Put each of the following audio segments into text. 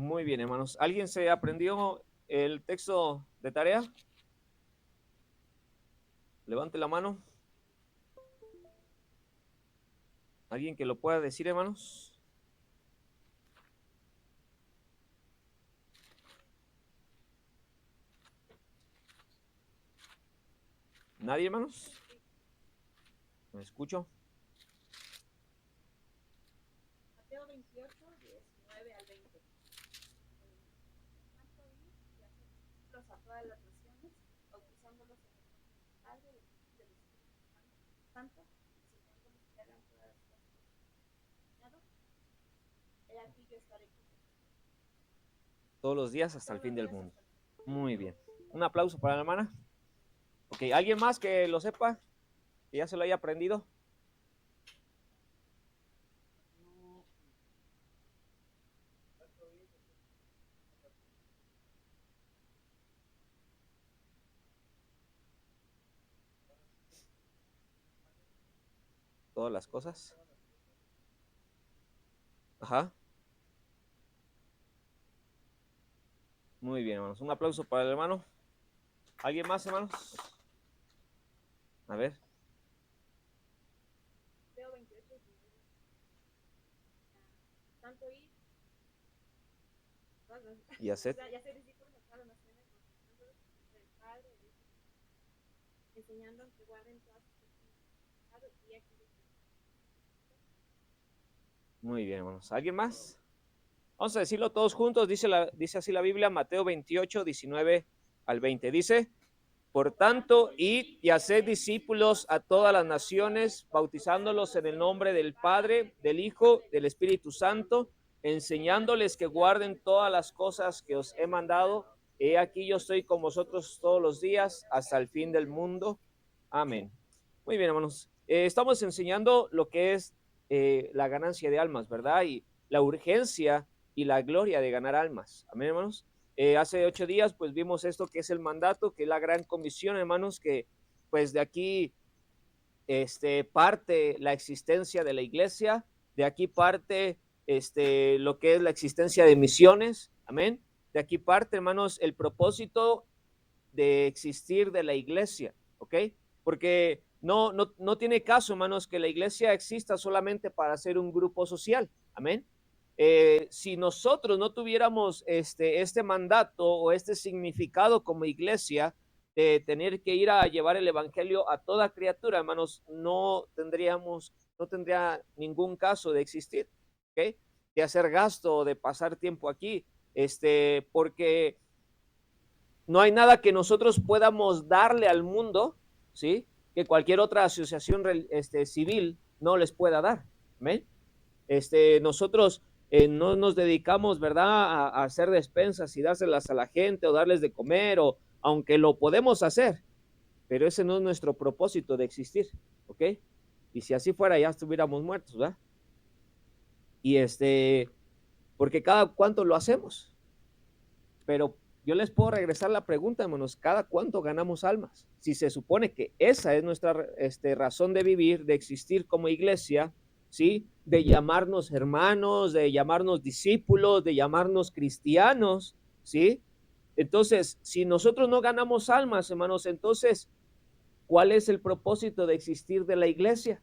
Muy bien, hermanos. ¿Alguien se aprendió el texto de tarea? Levante la mano. ¿Alguien que lo pueda decir, hermanos? ¿Nadie, hermanos? ¿Me escucho? Mateo 28, 19 al 20. A todas las naciones, bautizándolos en el nombre del Padre, del Hijo y del Espíritu Santo, enseñándoles que hagan todas las cosas que he enseñado. He aquí yo estaré con ustedes Todos los días hasta el todos fin los del días mundo. hasta el fin. Muy bien. Un aplauso para la hermana. Ok, ¿alguien más que lo sepa? ¿Que ya se lo haya aprendido? Todas las cosas. Ajá. Muy bien, hermanos. Un aplauso para el hermano. ¿Alguien más, hermanos? A ver. Mateo 28, 19. Tanto ir Y hacer. y hacer discípulos a todas las naciones, bautizándolos en el nombre del Padre, del Hijo y del Espíritu Santo, enseñando que guarden todas sus cosas y aquí. Muy bien, hermanos. ¿Alguien más? Vamos a decirlo todos juntos. Dice así la Biblia, Mateo 28, 19 al 20. Dice, por tanto, id y haced discípulos a todas las naciones, bautizándolos en el nombre del Padre, del Hijo, del Espíritu Santo, enseñándoles que guarden todas las cosas que os he mandado. He aquí yo estoy con vosotros todos los días hasta el fin del mundo. Amén. Muy bien, hermanos. Estamos enseñando lo que es la ganancia de almas, ¿verdad? Y la urgencia y la gloria de ganar almas. Amén, hermanos. Hace 8 días, pues vimos esto que es el mandato, que es la gran comisión, hermanos, que pues de aquí parte la existencia de la iglesia, de aquí parte lo que es la existencia de misiones, amén. De aquí parte, hermanos, el propósito de existir de la iglesia, ¿ok? Porque no tiene caso, hermanos, que la iglesia exista solamente para ser un grupo social, amén. Si nosotros no tuviéramos este mandato o este significado como iglesia de tener que ir a llevar el evangelio a toda criatura, hermanos, no tendría ningún caso de existir, ¿ok? De hacer gasto o de pasar tiempo aquí, porque no hay nada que nosotros podamos darle al mundo, ¿sí? Que cualquier otra asociación civil no les pueda dar, ¿amén? Nosotros no nos dedicamos, ¿verdad?, a hacer despensas y dárselas a la gente o darles de comer, o aunque lo podemos hacer, pero ese no es nuestro propósito de existir, ¿ok? Y si así fuera, ya estuviéramos muertos, ¿verdad? Y porque cada cuánto lo hacemos, pero yo les puedo regresar la pregunta, hermanos, ¿cada cuánto ganamos almas? Si se supone que esa es nuestra razón de vivir, de existir como iglesia, ¿sí? De llamarnos hermanos, de llamarnos discípulos, de llamarnos cristianos, ¿sí? Entonces, si nosotros no ganamos almas, hermanos, entonces, ¿cuál es el propósito de existir de la iglesia?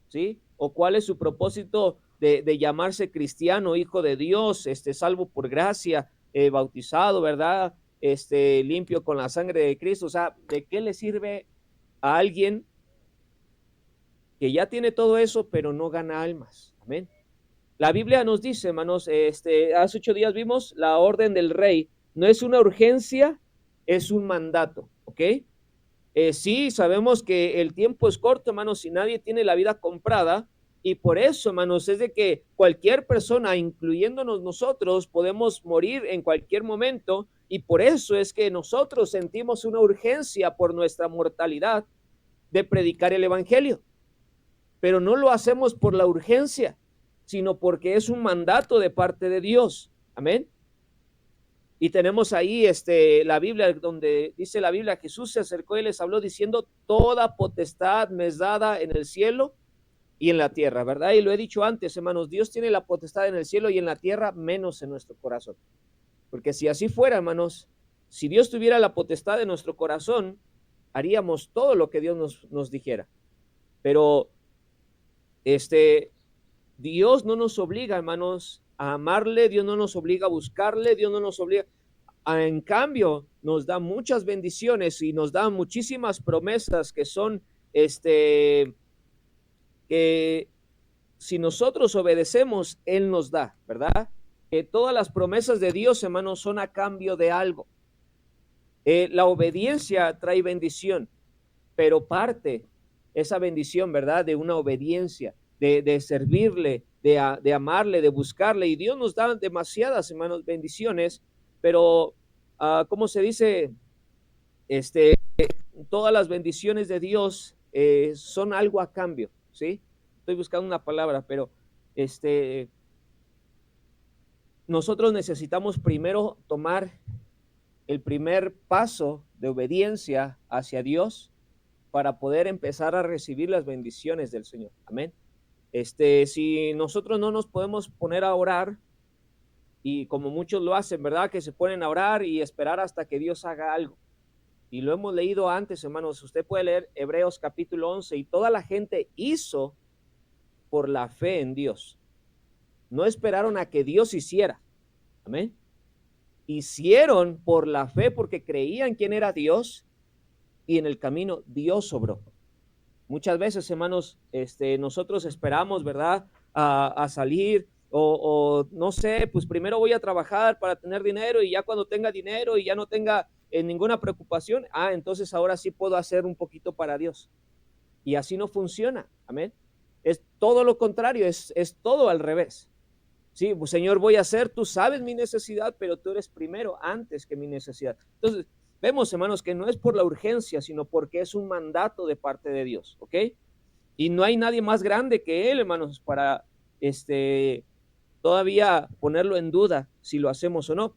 ¿Sí? ¿O cuál es su propósito de llamarse cristiano, hijo de Dios, salvo por gracia, bautizado, ¿verdad? Limpio con la sangre de Cristo? O sea, ¿de qué le sirve a alguien que ya tiene todo eso, pero no gana almas? Amén. La Biblia nos dice, hermanos, hace 8 días vimos la orden del rey. No es una urgencia, es un mandato, ¿ok? Sí, sabemos que el tiempo es corto, hermanos, y nadie tiene la vida comprada, y por eso, hermanos, es de que cualquier persona, incluyéndonos nosotros, podemos morir en cualquier momento, y por eso es que nosotros sentimos una urgencia por nuestra mortalidad de predicar el evangelio, pero no lo hacemos por la urgencia, sino porque es un mandato de parte de Dios. Amén. Y tenemos ahí la Biblia, donde dice la Biblia, Jesús se acercó y les habló diciendo, toda potestad me es dada en el cielo y en la tierra, ¿verdad? Y lo he dicho antes, hermanos, Dios tiene la potestad en el cielo y en la tierra, menos en nuestro corazón. Porque si así fuera, hermanos, si Dios tuviera la potestad en nuestro corazón, haríamos todo lo que Dios nos dijera. Pero Dios no nos obliga, hermanos, a amarle, Dios no nos obliga a buscarle, Dios no nos obliga. En cambio, nos da muchas bendiciones y nos da muchísimas promesas que son, que si nosotros obedecemos, Él nos da, ¿verdad? Todas las promesas de Dios, hermanos, son a cambio de algo. La obediencia trae bendición, pero parte esa bendición, ¿verdad? De una obediencia, de servirle, de amarle, de buscarle. Y Dios nos da demasiadas, hermanos, bendiciones, pero, ¿cómo se dice? Todas las bendiciones de Dios son algo a cambio, ¿sí? Estoy buscando una palabra, pero nosotros necesitamos primero tomar el primer paso de obediencia hacia Dios para poder empezar a recibir las bendiciones del Señor. Amén. Si nosotros no nos podemos poner a orar, y como muchos lo hacen, ¿verdad? Que se ponen a orar y esperar hasta que Dios haga algo. Y lo hemos leído antes, hermanos. Usted puede leer Hebreos capítulo 11 y toda la gente hizo por la fe en Dios. No esperaron a que Dios hiciera. Amén. Hicieron por la fe porque creían quién era Dios y en el camino Dios obró. Muchas veces, hermanos, nosotros esperamos, ¿verdad? A salir o no sé, pues primero voy a trabajar para tener dinero y ya cuando tenga dinero y ya no tenga ninguna preocupación, entonces ahora sí puedo hacer un poquito para Dios. Y así no funciona, amén. Es todo lo contrario, es todo al revés. Sí, pues Señor, voy a hacer, tú sabes mi necesidad, pero tú eres primero antes que mi necesidad. Entonces, vemos, hermanos, que no es por la urgencia, sino porque es un mandato de parte de Dios, ¿ok? Y no hay nadie más grande que Él, hermanos, para todavía ponerlo en duda si lo hacemos o no.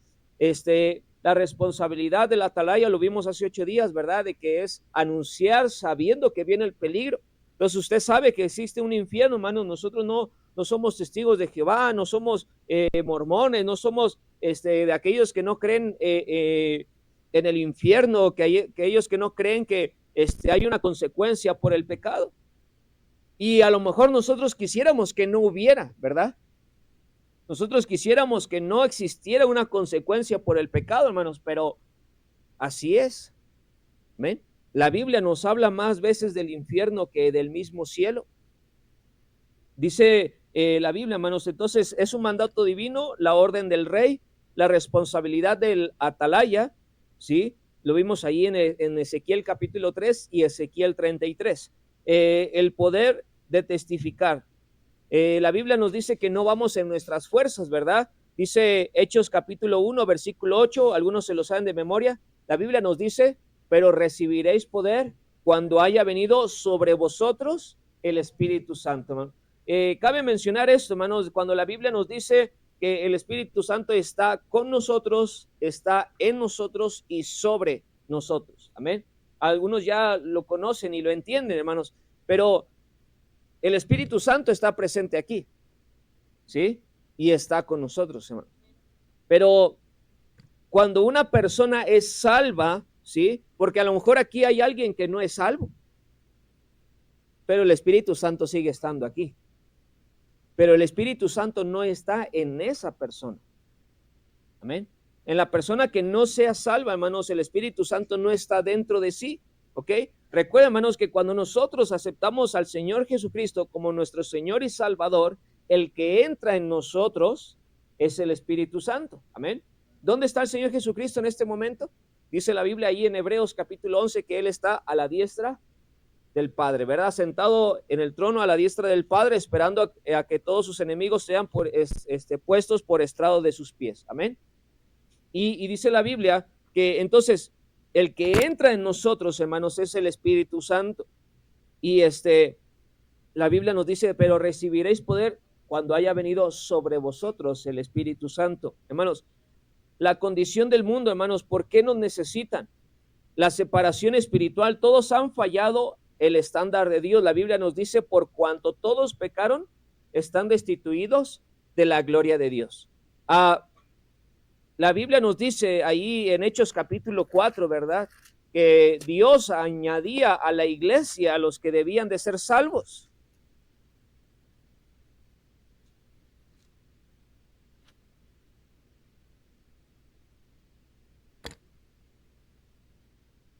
La responsabilidad de la atalaya, lo vimos hace 8 días, ¿verdad? De que es anunciar sabiendo que viene el peligro. Entonces usted sabe que existe un infierno, hermanos. Nosotros no somos testigos de Jehová, no somos mormones, no somos de aquellos que no creen en el infierno, que ellos que no creen que hay una consecuencia por el pecado. Y a lo mejor nosotros quisiéramos que no hubiera, ¿verdad? Nosotros quisiéramos que no existiera una consecuencia por el pecado, hermanos, pero así es. ¿Ven? La Biblia nos habla más veces del infierno que del mismo cielo. Dice la Biblia, hermanos, entonces es un mandato divino, la orden del rey, la responsabilidad del atalaya, ¿sí? Lo vimos ahí en Ezequiel capítulo 3 y Ezequiel 33. El poder de testificar. La Biblia nos dice que no vamos en nuestras fuerzas, ¿verdad? Dice Hechos capítulo 1, versículo 8, algunos se lo saben de memoria. La Biblia nos dice, pero recibiréis poder cuando haya venido sobre vosotros el Espíritu Santo, hermano. Cabe mencionar esto, hermanos, cuando la Biblia nos dice que el Espíritu Santo está con nosotros, está en nosotros y sobre nosotros. Amén. Algunos ya lo conocen y lo entienden, hermanos, pero el Espíritu Santo está presente aquí, ¿sí? Y está con nosotros, hermano. Pero cuando una persona es salva, ¿sí? Porque a lo mejor aquí hay alguien que no es salvo, pero el Espíritu Santo sigue estando aquí. Pero el Espíritu Santo no está en esa persona. Amén. En la persona que no sea salva, hermanos, el Espíritu Santo no está dentro de sí, ¿ok? Recuerden, hermanos, que cuando nosotros aceptamos al Señor Jesucristo como nuestro Señor y Salvador, el que entra en nosotros es el Espíritu Santo. Amén. ¿Dónde está el Señor Jesucristo en este momento? Dice la Biblia ahí en Hebreos capítulo 11 que Él está a la diestra del Padre, ¿verdad? Sentado en el trono a la diestra del Padre, esperando a que todos sus enemigos sean puestos por estrado de sus pies. Amén. Y dice la Biblia que entonces el que entra en nosotros, hermanos, es el Espíritu Santo. Y la Biblia nos dice, pero recibiréis poder cuando haya venido sobre vosotros el Espíritu Santo. Hermanos, la condición del mundo, hermanos, ¿por qué nos necesitan? La separación espiritual, todos han fallado el estándar de Dios. La Biblia nos dice, por cuanto todos pecaron, están destituidos de la gloria de Dios. La Biblia nos dice ahí en Hechos capítulo 4, ¿verdad? Que Dios añadía a la iglesia a los que debían de ser salvos.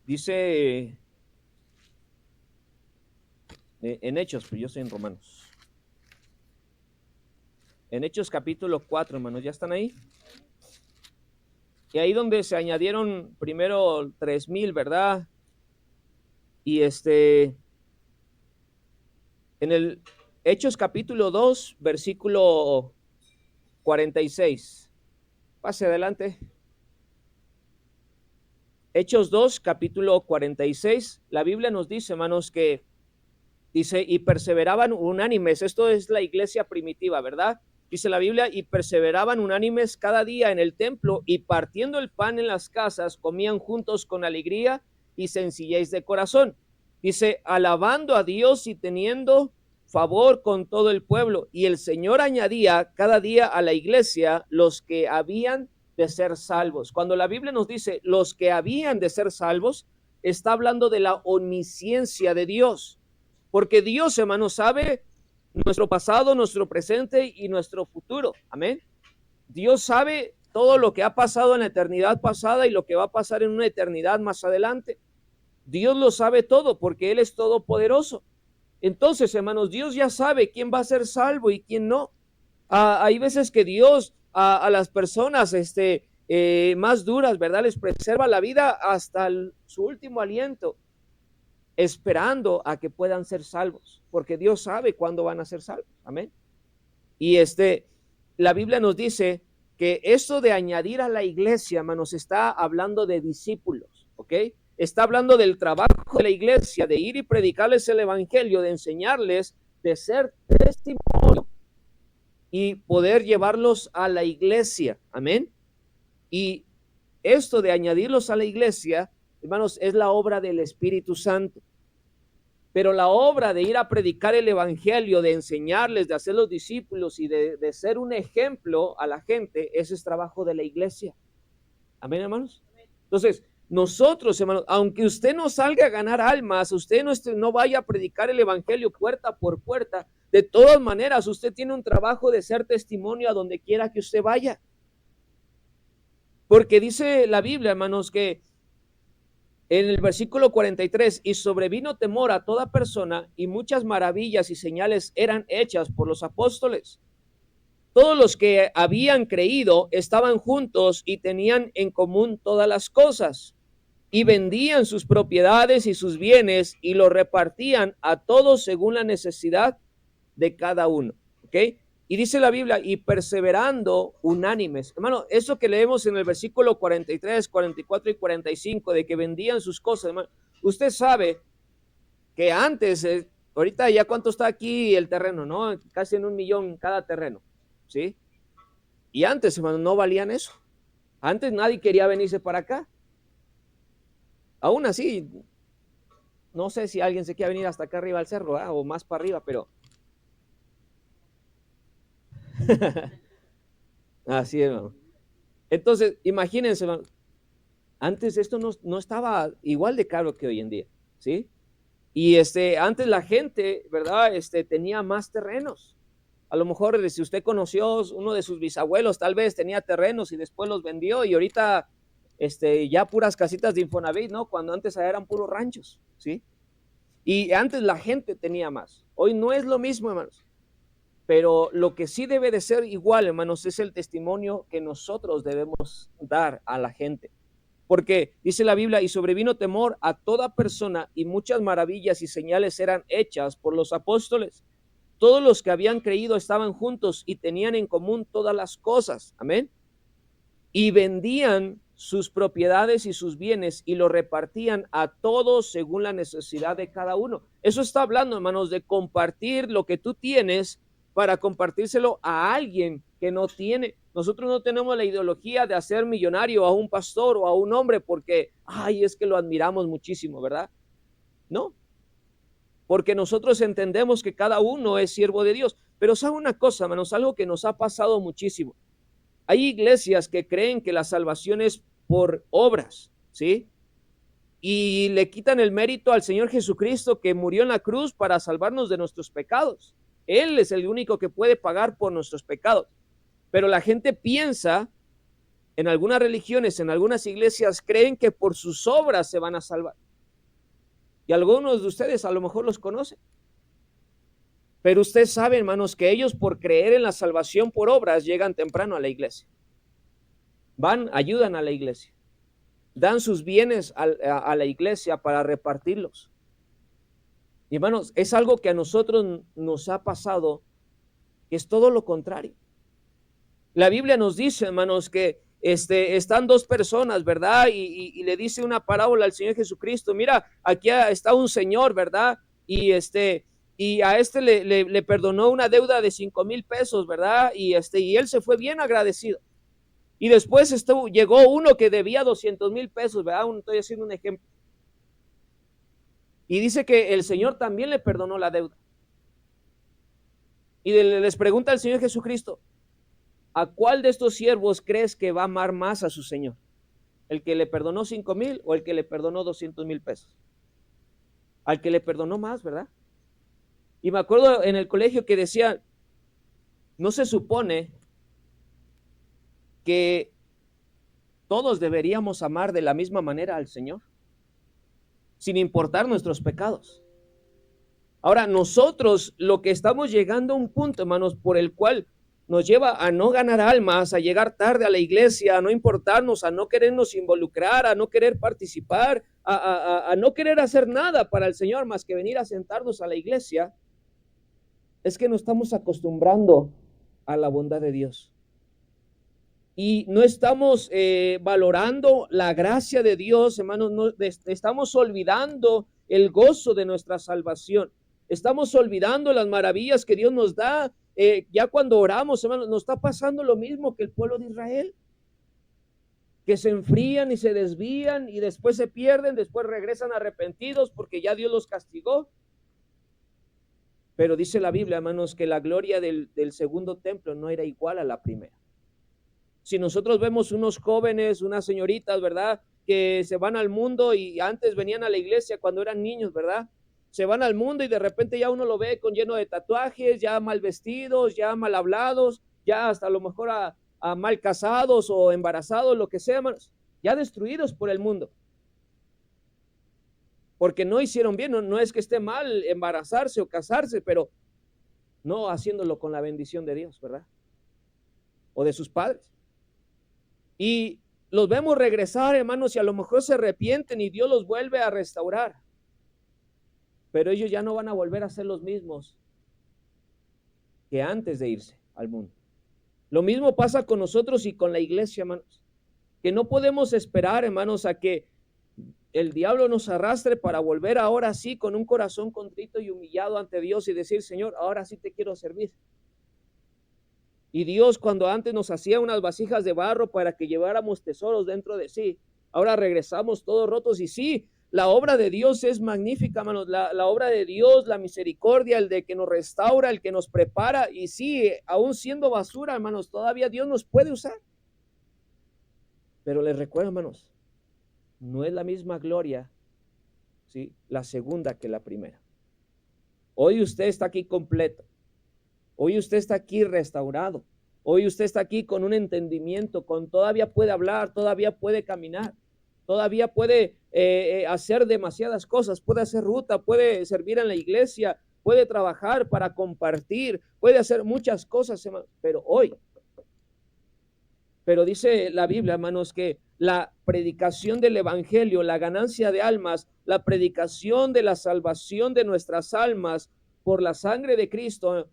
Dice en Hechos, pero yo estoy en Romanos. En Hechos capítulo 4, hermanos, ¿ya están ahí? Y ahí donde se añadieron primero 3,000, ¿verdad? Y en el Hechos capítulo 2, versículo 46. Pase adelante. Hechos 2, capítulo 46. La Biblia nos dice, hermanos, que dice, y perseveraban unánimes. Esto es la iglesia primitiva, ¿verdad? Dice la Biblia, y perseveraban unánimes cada día en el templo, y partiendo el pan en las casas, comían juntos con alegría y sencillez de corazón. Dice, alabando a Dios y teniendo favor con todo el pueblo. Y el Señor añadía cada día a la iglesia los que habían de ser salvos. Cuando la Biblia nos dice los que habían de ser salvos, está hablando de la omnisciencia de Dios. Porque Dios, hermano, sabe nuestro pasado, nuestro presente y nuestro futuro. Amén. Dios sabe todo lo que ha pasado en la eternidad pasada y lo que va a pasar en una eternidad más adelante. Dios lo sabe todo porque Él es todopoderoso. Entonces, hermanos, Dios ya sabe quién va a ser salvo y quién no. Hay veces que Dios a las personas más duras, ¿verdad? Les preserva la vida hasta su último aliento, esperando a que puedan ser salvos, porque Dios sabe cuándo van a ser salvos. Amén. Y la Biblia nos dice que eso de añadir a la iglesia, hermanos, está hablando de discípulos, ¿ok? Está hablando del trabajo de la iglesia, de ir y predicarles el evangelio, de enseñarles, de ser testimonio y poder llevarlos a la iglesia. Amén. Y esto de añadirlos a la iglesia, hermanos, es la obra del Espíritu Santo. Pero la obra de ir a predicar el evangelio, de enseñarles, de hacer los discípulos y de ser un ejemplo a la gente, ese es trabajo de la iglesia. Amén, hermanos. Entonces, nosotros, hermanos, aunque usted no salga a ganar almas, usted no vaya a predicar el evangelio puerta por puerta, de todas maneras, usted tiene un trabajo de ser testimonio a donde quiera que usted vaya. Porque dice la Biblia, hermanos, que en el versículo 43, y sobrevino temor a toda persona, y muchas maravillas y señales eran hechas por los apóstoles. Todos los que habían creído estaban juntos y tenían en común todas las cosas, y vendían sus propiedades y sus bienes, y los repartían a todos según la necesidad de cada uno. ¿Ok? Y dice la Biblia, y perseverando unánimes. Hermano, eso que leemos en el versículo 43, 44 y 45, de que vendían sus cosas, hermano, usted sabe que antes, ahorita ya cuánto está aquí el terreno, ¿no? Casi en 1,000,000 cada terreno, ¿sí? Y antes, hermano, no valían eso. Antes nadie quería venirse para acá. Aún así, no sé si alguien se quiere venir hasta acá arriba al cerro, o más para arriba, pero así es, hermano. Entonces, imagínense, hermano, antes esto no estaba igual de caro que hoy en día, ¿sí? Y antes la gente, ¿verdad? Tenía más terrenos. A lo mejor si usted conoció uno de sus bisabuelos, tal vez tenía terrenos y después los vendió y ahorita ya puras casitas de Infonavit, ¿no? Cuando antes eran puros ranchos, ¿sí? Y antes la gente tenía más. Hoy no es lo mismo, hermanos. Pero lo que sí debe de ser igual, hermanos, es el testimonio que nosotros debemos dar a la gente. Porque dice la Biblia, y sobrevino temor a toda persona, y muchas maravillas y señales eran hechas por los apóstoles. Todos los que habían creído estaban juntos y tenían en común todas las cosas. Amén. Y vendían sus propiedades y sus bienes y lo repartían a todos según la necesidad de cada uno. Eso está hablando, hermanos, de compartir lo que tú tienes para compartírselo a alguien que no tiene. Nosotros no tenemos la ideología de hacer millonario a un pastor o a un hombre porque, ay, es que lo admiramos muchísimo, ¿verdad? No. porque nosotros entendemos que cada uno es siervo de Dios. Pero ¿sabe una cosa, hermanos? Algo que nos ha pasado muchísimo. Hay iglesias que creen que la salvación es por obras, ¿sí? Y le quitan el mérito al Señor Jesucristo, que murió en la cruz para salvarnos de nuestros pecados. Él es el único que puede pagar por nuestros pecados. Pero la gente piensa, en algunas religiones, en algunas iglesias, creen que por sus obras se van a salvar. Y algunos de ustedes a lo mejor los conocen. Pero usted sabe, hermanos, que ellos por creer en la salvación por obras llegan temprano a la iglesia. Van, ayudan a la iglesia. Dan sus bienes a la iglesia para repartirlos. Y hermanos, es algo que a nosotros nos ha pasado, que es todo lo contrario. La Biblia nos dice, hermanos, que están dos personas, ¿verdad? Y le dice una parábola al Señor Jesucristo. Mira, aquí está un señor, ¿verdad? Y a le perdonó una deuda de 5,000 pesos, ¿verdad? Y él se fue bien agradecido. Y después llegó uno que debía 200,000 pesos, ¿verdad? Estoy haciendo un ejemplo. Y dice que el Señor también le perdonó la deuda. Y les pregunta al Señor Jesucristo, ¿a cuál de estos siervos crees que va a amar más a su Señor? ¿El que le perdonó 5,000 o el que le perdonó 200,000 pesos? Al que le perdonó más, ¿verdad? Y me acuerdo en el colegio que decía, no se supone que todos deberíamos amar de la misma manera al Señor, sin importar nuestros pecados. Ahora, nosotros lo que estamos llegando a un punto, hermanos, por el cual nos lleva a no ganar almas, a llegar tarde a la iglesia, a no importarnos, a no querernos involucrar, a no querer participar, a no querer hacer nada para el Señor más que venir a sentarnos a la iglesia, es que nos estamos acostumbrando a la bondad de Dios. Y no estamos valorando la gracia de Dios, hermanos, estamos olvidando el gozo de nuestra salvación. Estamos olvidando las maravillas que Dios nos da. Ya cuando oramos, hermanos, nos está pasando lo mismo que el pueblo de Israel, que se enfrían y se desvían y después se pierden, después regresan arrepentidos porque ya Dios los castigó. Pero dice la Biblia, hermanos, que la gloria del segundo templo no era igual a la primera. Si nosotros vemos unos jóvenes, unas señoritas, ¿verdad?, que se van al mundo y antes venían a la iglesia cuando eran niños, ¿verdad? Se van al mundo y de repente ya uno lo ve con lleno de tatuajes, ya mal vestidos, ya mal hablados, ya hasta a lo mejor a mal casados o embarazados, lo que sea, hermanos, ya destruidos por el mundo. Porque no hicieron bien, no es que esté mal embarazarse o casarse, pero no haciéndolo con la bendición de Dios, ¿verdad? O de sus padres. Y los vemos regresar, hermanos, y a lo mejor se arrepienten y Dios los vuelve a restaurar. Pero ellos ya no van a volver a ser los mismos que antes de irse al mundo. Lo mismo pasa con nosotros y con la iglesia, hermanos. Que no podemos esperar, hermanos, a que el diablo nos arrastre para volver ahora sí con un corazón contrito y humillado ante Dios y decir, Señor, ahora sí te quiero servir. Y Dios, cuando antes nos hacía unas vasijas de barro para que lleváramos tesoros dentro de sí, ahora regresamos todos rotos. Y sí, la obra de Dios es magnífica, hermanos. La obra de Dios, la misericordia, el de que nos restaura, el que nos prepara. Y sí, aún siendo basura, hermanos, todavía Dios nos puede usar. Pero les recuerdo, hermanos, no es la misma gloria, ¿sí?, la segunda que la primera. Hoy usted está aquí completo. Hoy usted está aquí restaurado. Hoy usted está aquí con un entendimiento, todavía puede hablar, todavía puede caminar, todavía puede hacer demasiadas cosas, puede hacer ruta, puede servir en la iglesia, puede trabajar para compartir, puede hacer muchas cosas, pero dice la Biblia, hermanos, que la predicación del evangelio, la ganancia de almas, la predicación de la salvación de nuestras almas por la sangre de Cristo,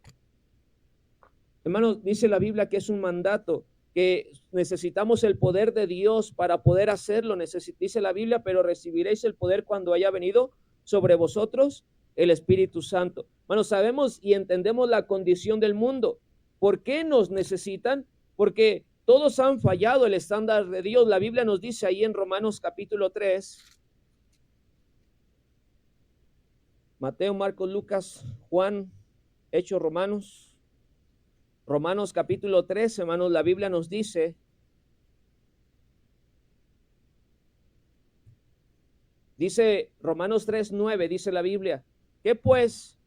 hermanos, dice la Biblia que es un mandato, que necesitamos el poder de Dios para poder hacerlo. Dice la Biblia, pero recibiréis el poder cuando haya venido sobre vosotros el Espíritu Santo. Hermanos, sabemos y entendemos la condición del mundo. ¿Por qué nos necesitan? Porque todos han fallado el estándar de Dios. La Biblia nos dice ahí en Romanos capítulo 3, Mateo, Marcos, Lucas, Juan, Hechos, Romanos. Romanos capítulo 3, hermanos, la Biblia nos dice, dice Romanos 3:9, dice la Biblia, ¿qué pues?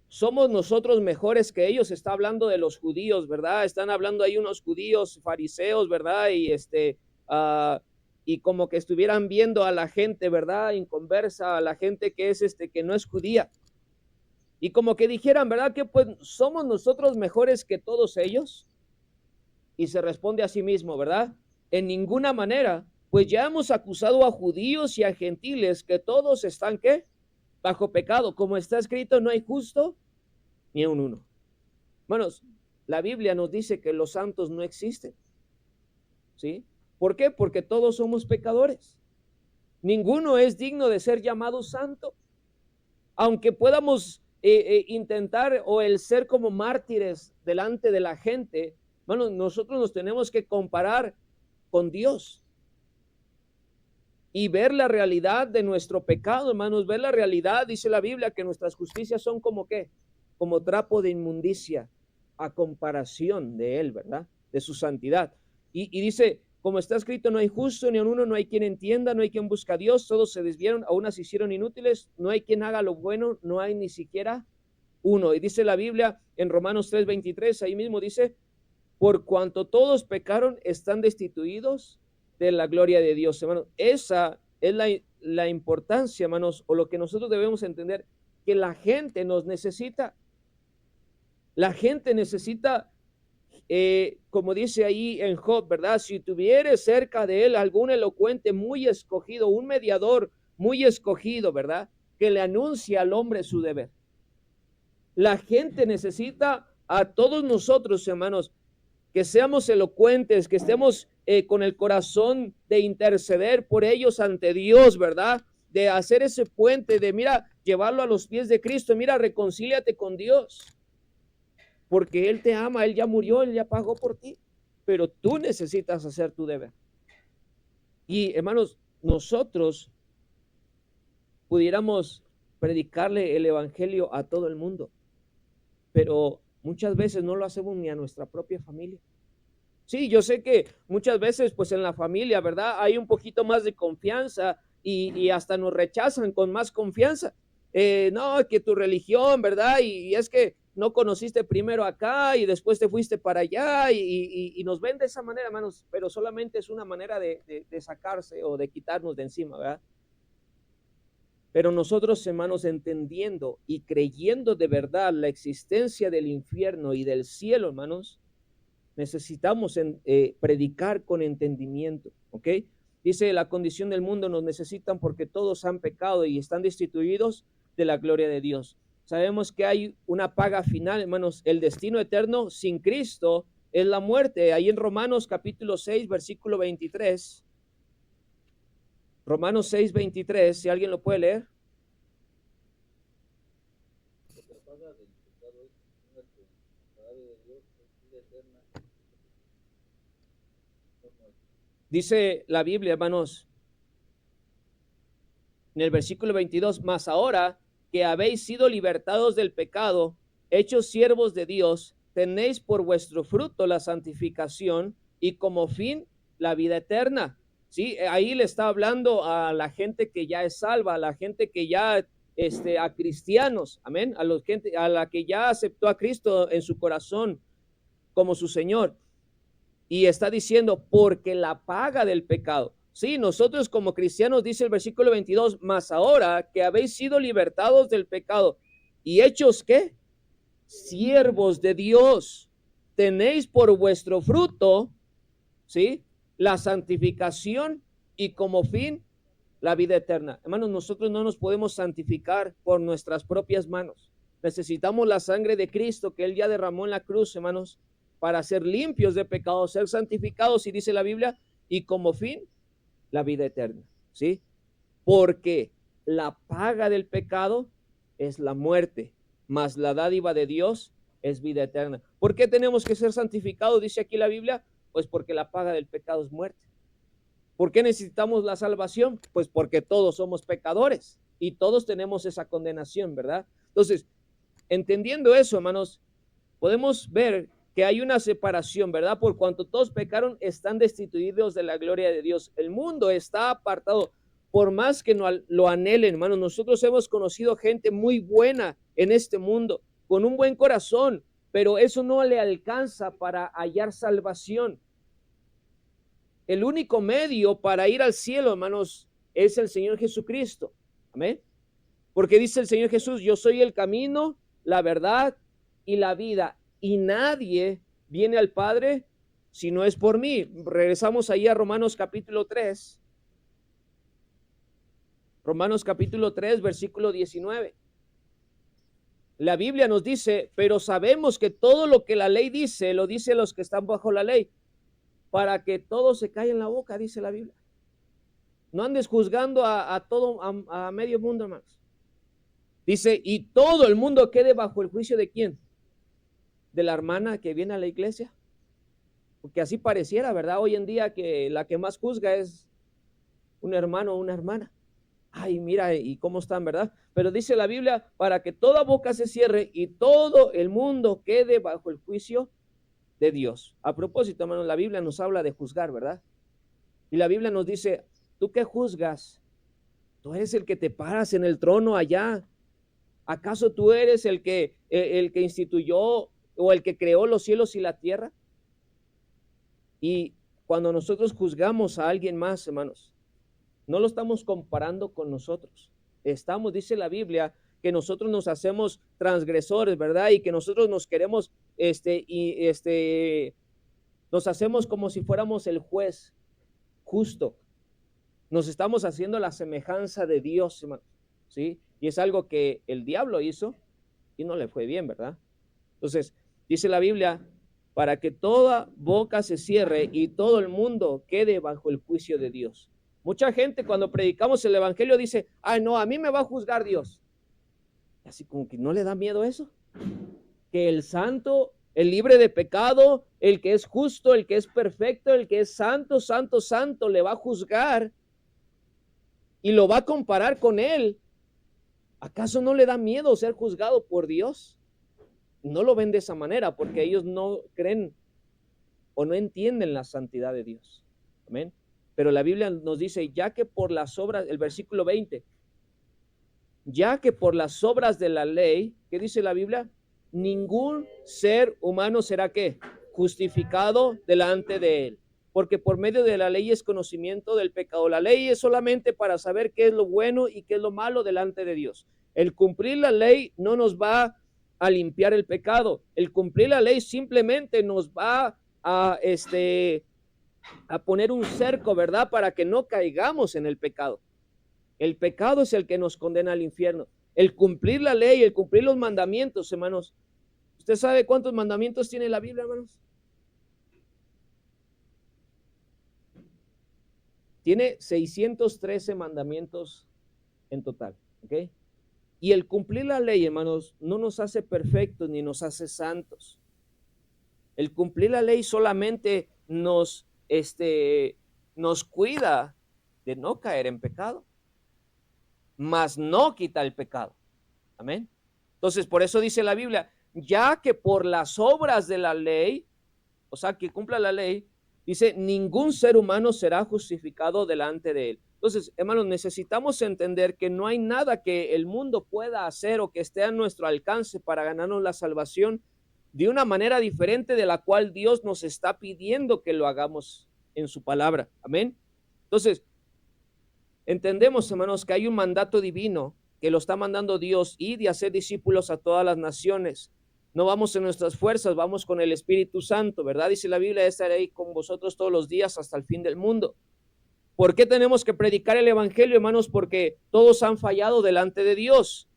¿Somos nosotros mejores que ellos? Está hablando de los judíos, ¿verdad? Están hablando ahí unos judíos fariseos, ¿verdad? Y como que estuvieran viendo a la gente, ¿verdad? Inconversa, a la gente que es que no es judía. Y como que dijeran, ¿verdad? Que pues somos nosotros mejores que todos ellos. Y se responde a sí mismo, ¿verdad? En ninguna manera, pues ya hemos acusado a judíos y a gentiles que todos están, ¿qué? Bajo pecado. Como está escrito, no hay justo ni un uno. Hermanos, la Biblia nos dice que los santos no existen. ¿Sí? ¿Por qué? Porque todos somos pecadores. Ninguno es digno de ser llamado santo. Aunque podamos intentar o el ser como mártires delante de la gente, hermanos, nosotros nos tenemos que comparar con Dios y ver la realidad de nuestro pecado, hermanos, ver la realidad. Dice la Biblia que nuestras justicias son como ¿qué? Como trapo de inmundicia a comparación de él, ¿verdad? De su santidad. Y dice, como está escrito, no hay justo ni uno, no hay quien entienda, no hay quien busque a Dios, todos se desviaron, aún se hicieron inútiles, no hay quien haga lo bueno, no hay ni siquiera uno. Y dice la Biblia en Romanos 3:23, ahí mismo dice, por cuanto todos pecaron, están destituidos de la gloria de Dios, hermanos. Esa es la importancia, hermanos, o lo que nosotros debemos entender, que la gente nos necesita. La gente necesita, como dice ahí en Job, ¿verdad? Si tuviere cerca de él algún elocuente muy escogido, un mediador muy escogido, ¿verdad? Que le anuncie al hombre su deber. La gente necesita a todos nosotros, hermanos, que seamos elocuentes, que estemos con el corazón de interceder por ellos ante Dios, ¿verdad? De hacer ese puente, de mira, llevarlo a los pies de Cristo, mira, reconcíliate con Dios, porque Él te ama, Él ya murió, Él ya pagó por ti, pero tú necesitas hacer tu deber. Y hermanos, nosotros pudiéramos predicarle el evangelio a todo el mundo, pero muchas veces no lo hacemos ni a nuestra propia familia. Sí, yo sé que muchas veces pues en la familia, ¿verdad? Hay un poquito más de confianza y hasta nos rechazan con más confianza. No, que tu religión, ¿verdad? Y es que no conociste primero acá y después te fuiste para allá y nos ven de esa manera, hermanos, pero solamente es una manera de sacarse o de quitarnos de encima, ¿verdad? Pero nosotros, hermanos, entendiendo y creyendo de verdad la existencia del infierno y del cielo, hermanos, necesitamos predicar con entendimiento, ¿ok? Dice, la condición del mundo nos necesitan porque todos han pecado y están destituidos de la gloria de Dios. Sabemos que hay una paga final, hermanos. El destino eterno sin Cristo es la muerte. Ahí en Romanos capítulo 6, versículo 23. Romanos 6, 23, si alguien lo puede leer. Dice la Biblia, hermanos, en el versículo 22, mas ahora que habéis sido libertados del pecado, hechos siervos de Dios, tenéis por vuestro fruto la santificación y como fin la vida eterna. Sí, ahí le está hablando a la gente que ya es salva, a la gente que ya, a cristianos, amén, a la que ya aceptó a Cristo en su corazón como su Señor. Y está diciendo, porque la paga del pecado. Sí, nosotros como cristianos, dice el versículo 22, mas ahora que habéis sido libertados del pecado y hechos, ¿qué? Siervos de Dios, tenéis por vuestro fruto, ¿sí? La santificación y como fin la vida eterna. Hermanos, nosotros no nos podemos santificar por nuestras propias manos. Necesitamos la sangre de Cristo que Él ya derramó en la cruz, hermanos, para ser limpios de pecado, ser santificados, y dice la Biblia, y como fin la vida eterna, ¿sí? Porque la paga del pecado es la muerte, mas la dádiva de Dios es vida eterna. ¿Por qué tenemos que ser santificados? Dice aquí la Biblia, pues porque la paga del pecado es muerte. ¿Por qué necesitamos la salvación? Pues porque todos somos pecadores y todos tenemos esa condenación, ¿verdad? Entonces, entendiendo eso, hermanos, podemos ver que hay una separación, ¿verdad? Por cuanto todos pecaron, están destituidos de la gloria de Dios. El mundo está apartado, por más que no lo anhelen, hermanos. Nosotros hemos conocido gente muy buena en este mundo, con un buen corazón, pero eso no le alcanza para hallar salvación. El único medio para ir al cielo, hermanos, es el Señor Jesucristo. Amén. Porque dice el Señor Jesús, yo soy el camino, la verdad y la vida, y nadie viene al Padre si no es por mí. Regresamos ahí a Romanos capítulo 3. Romanos capítulo 3, versículo 19. La Biblia nos dice, pero sabemos que todo lo que la ley dice, lo dice los que están bajo la ley, para que todo se caiga en la boca, dice la Biblia. No andes juzgando a todo, a medio mundo, hermanos. Dice, y todo el mundo quede bajo el juicio de ¿quién? De la hermana que viene a la iglesia. Porque así pareciera, ¿verdad? Hoy en día que la que más juzga es un hermano o una hermana. Ay, mira, y cómo están, ¿verdad? Pero dice la Biblia, para que toda boca se cierre y todo el mundo quede bajo el juicio de Dios. A propósito, hermanos, la Biblia nos habla de juzgar, ¿verdad? Y la Biblia nos dice, ¿tú qué juzgas? Tú eres el que te paras en el trono allá. ¿Acaso tú eres el que instituyó o el que creó los cielos y la tierra? Y cuando nosotros juzgamos a alguien más, hermanos, no lo estamos comparando con nosotros. Dice la Biblia, que nosotros nos hacemos transgresores, ¿verdad? Y que nosotros nos queremos, nos hacemos como si fuéramos el juez justo. Nos estamos haciendo la semejanza de Dios, hermanos, ¿sí? Y es algo que el diablo hizo y no le fue bien, ¿verdad? Entonces, dice la Biblia, para que toda boca se cierre y todo el mundo quede bajo el juicio de Dios. Mucha gente cuando predicamos el evangelio dice, ay no, a mí me va a juzgar Dios. Así como que no le da miedo eso. Que el santo, el libre de pecado, el que es justo, el que es perfecto, el que es santo, santo, santo, le va a juzgar y lo va a comparar con él. ¿Acaso no le da miedo ser juzgado por Dios? No lo ven de esa manera porque ellos no creen o no entienden la santidad de Dios. Amén. Pero la Biblia nos dice, ya que por las obras, el versículo 20, ya que por las obras de la ley, ¿qué dice la Biblia? Ningún ser humano será ¿qué? Justificado delante de él. Porque por medio de la ley es conocimiento del pecado. La ley es solamente para saber qué es lo bueno y qué es lo malo delante de Dios. El cumplir la ley no nos va a limpiar el pecado. El cumplir la ley simplemente nos va a poner un cerco, ¿verdad? Para que no caigamos en el pecado. El pecado es el que nos condena al infierno. El cumplir la ley, el cumplir los mandamientos, hermanos. ¿Usted sabe cuántos mandamientos tiene la Biblia, hermanos? Tiene 613 mandamientos en total, ¿ok? Y el cumplir la ley, hermanos, no nos hace perfectos ni nos hace santos. El cumplir la ley solamente nos cuida de no caer en pecado, mas no quita el pecado. Amén. Entonces, por eso dice la Biblia, ya que por las obras de la ley, o sea, que cumpla la ley, dice, ningún ser humano será justificado delante de él. Entonces, hermanos, necesitamos entender que no hay nada que el mundo pueda hacer o que esté a nuestro alcance para ganarnos la salvación de una manera diferente de la cual Dios nos está pidiendo que lo hagamos en su palabra. Amén. Entonces, entendemos, hermanos, que hay un mandato divino que lo está mandando Dios y de hacer discípulos a todas las naciones. No vamos en nuestras fuerzas, vamos con el Espíritu Santo, ¿verdad? Dice la Biblia, estaré ahí con vosotros todos los días hasta el fin del mundo. ¿Por qué tenemos que predicar el evangelio, hermanos? Porque todos han fallado delante de Dios.